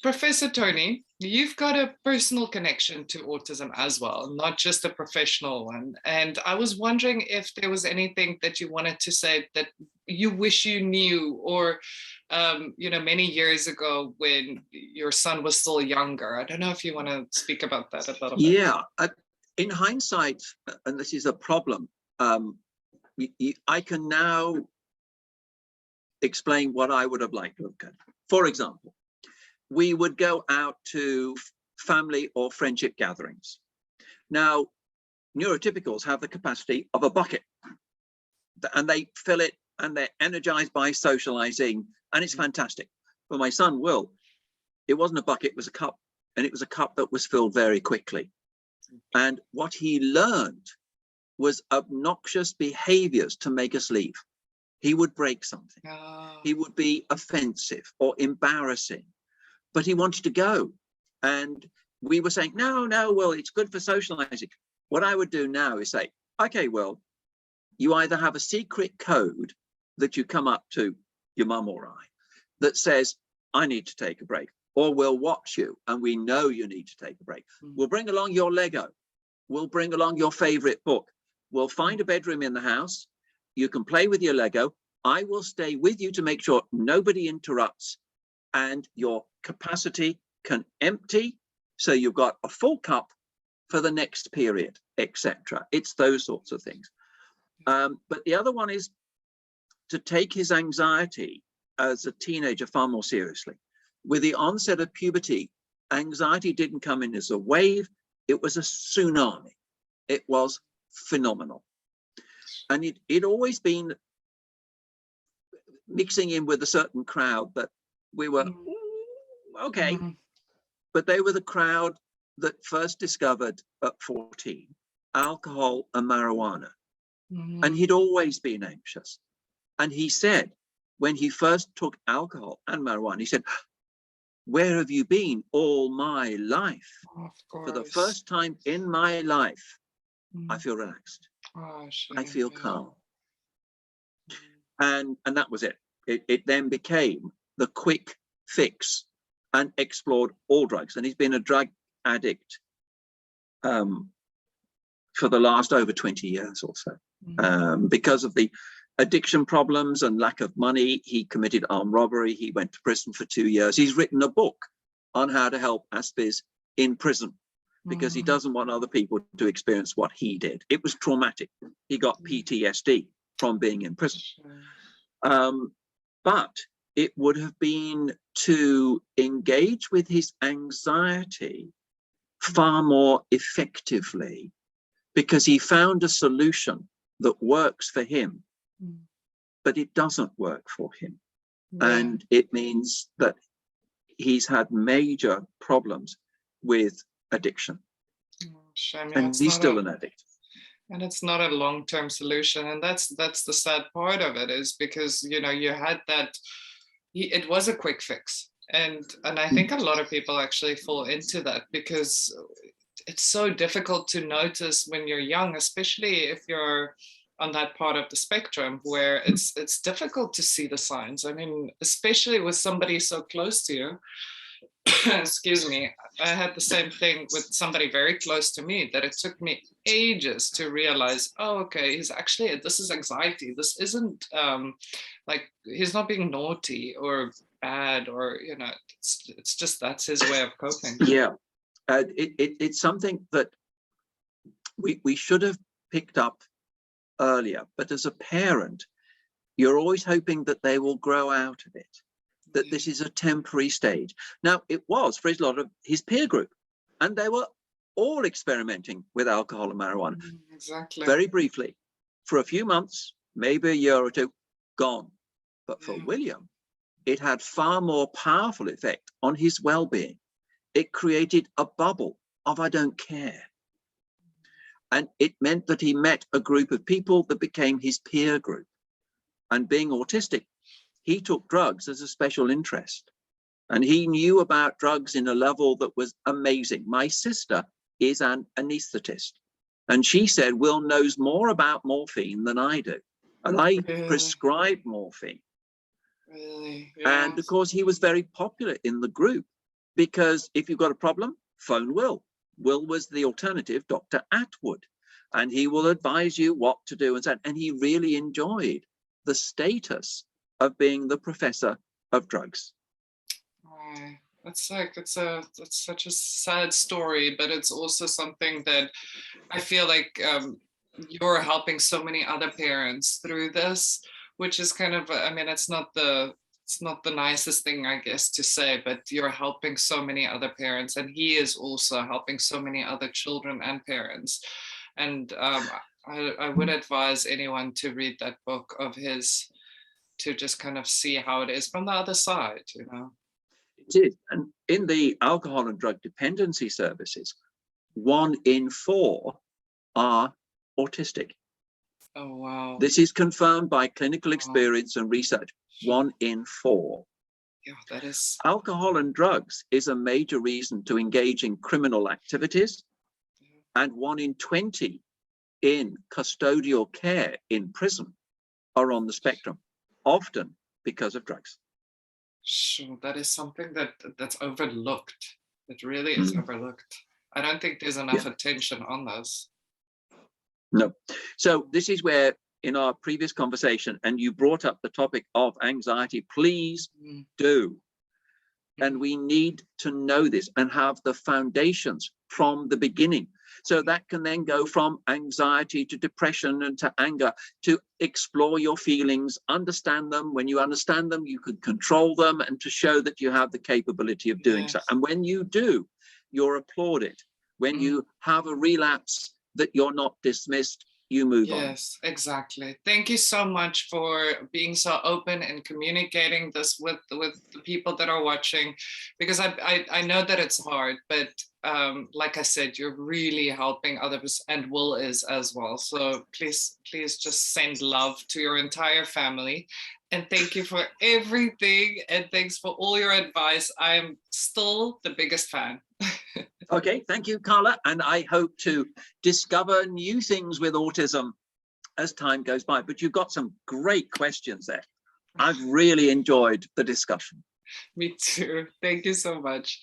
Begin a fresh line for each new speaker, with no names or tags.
Professor Tony, you've got a personal connection to autism as well, not just a professional one. And I was wondering if there was anything that you wanted to say that you wish you knew, or, many years ago when your son was still younger. I don't know if you want to speak about that a little bit.
Yeah, in hindsight, and this is a problem, I can now explain what I would have liked to have done. For example, we would go out to family or friendship gatherings. Now, neurotypicals have the capacity of a bucket, and they fill it, and they're energized by socializing, and it's fantastic. For my son, Will, it wasn't a bucket, it was a cup, and it was a cup that was filled very quickly. And what he learned was obnoxious behaviors to make us leave. He would break something. He would be offensive or embarrassing, but he wanted to go. And we were saying, no, Will, it's good for socializing. What I would do now is say, okay, Will, you either have a secret code that you come up to your mum or I that says, I need to take a break, or we'll watch you and we know you need to take a break. We'll bring along your Lego. We'll bring along your favorite book. We'll find a bedroom in the house. You can play with your Lego. I will stay with you to make sure nobody interrupts and your capacity can empty. So you've got a full cup for the next period, etc. It's those sorts of things. But the other one is to take his anxiety as a teenager far more seriously. With the onset of puberty, anxiety didn't come in as a wave, it was a tsunami. It was phenomenal. And it'd always been mixing in with a certain crowd that we were, okay, but they were the crowd that first discovered at 14 alcohol and marijuana. And he'd always been anxious. And he said, when he first took alcohol and marijuana, he said, where have you been all my life? For the first time in my life, I feel relaxed. I feel calm. And that was it. It then became the quick fix and explored all drugs. And he's been a drug addict for the last over 20 years or so. Because of the addiction problems and lack of money, he committed armed robbery. He went to prison for 2 years. He's written a book on how to help Aspis in prison because he doesn't want other people to experience what he did. It was traumatic. He got PTSD from being in prison. But it would have been to engage with his anxiety far more effectively because he found a solution that works for him, but it doesn't work for him. And it means that he's had major problems with addiction. And he's still an addict.
And it's not a long-term solution. And that's the sad part of it, is because, you had that, it was a quick fix. And I think a lot of people actually fall into that because it's so difficult to notice when you're young, especially if you're on that part of the spectrum where it's difficult to see the signs. I mean, especially with somebody so close to you. Excuse me, I had the same thing with somebody very close to me, that it took me ages to realize, oh, okay, this is anxiety. This isn't like he's not being naughty or bad, or it's just that's his way of coping.
Yeah, it's something that we should have picked up earlier, but as a parent, you're always hoping that they will grow out of it, that this is a temporary stage. Now, it was for a lot of his peer group, and they were all experimenting with alcohol and marijuana.
Exactly.
Very briefly, for a few months, maybe a year or two, gone. But for William, it had far more powerful effect on his well-being. It created a bubble of I don't care. And it meant that he met a group of people that became his peer group. And being autistic, he took drugs as a special interest. And he knew about drugs in a level that was amazing. My sister is an anesthetist. And she said, Will knows more about morphine than I do. And I prescribed morphine.
Really? Yeah.
And of course, he was very popular in the group. because if you've got a problem, phone Will. Will was the alternative Dr. Atwood, and he will advise you what to do and so on. And he really enjoyed the status of being the professor of drugs.
That's such a sad story, but it's also something that I feel like you're helping so many other parents through this, which is kind of, I mean, it's not the nicest thing, I guess, to say, but you're helping so many other parents, and he is also helping so many other children and parents. And I would advise anyone to read that book of his, to just kind of see how it is from the other side, you know.
It is. And in the alcohol and drug dependency services, 1 in 4 are autistic.
Oh, wow.
This is confirmed by clinical experience and research. 1 in 4.
Yeah, that is.
Alcohol and drugs is a major reason to engage in criminal activities, and 1 in 20 in custodial care in prison are on the spectrum, often because of drugs.
Sure, that is something that's overlooked. It really is overlooked. I don't think there's enough attention on this.
No. So this is where, in our previous conversation, and you brought up the topic of anxiety, please do. And we need to know this and have the foundations from the beginning. So that can then go from anxiety to depression and to anger, to explore your feelings, understand them. When you understand them, you can control them, and to show that you have the capability of doing so. And when you do, you're applauded. When you have a relapse, that you're not dismissed, you move on.
Yes, exactly. Thank you so much for being so open and communicating this with the people that are watching, because I know that it's hard, but like I said, you're really helping others, and Will is as well. So please just send love to your entire family. And thank you for everything. And thanks for all your advice. I am still the biggest fan.
Okay, thank you, Carla. And I hope to discover new things with autism as time goes by. But you've got some great questions there. I've really enjoyed the discussion.
Me too. Thank you so much.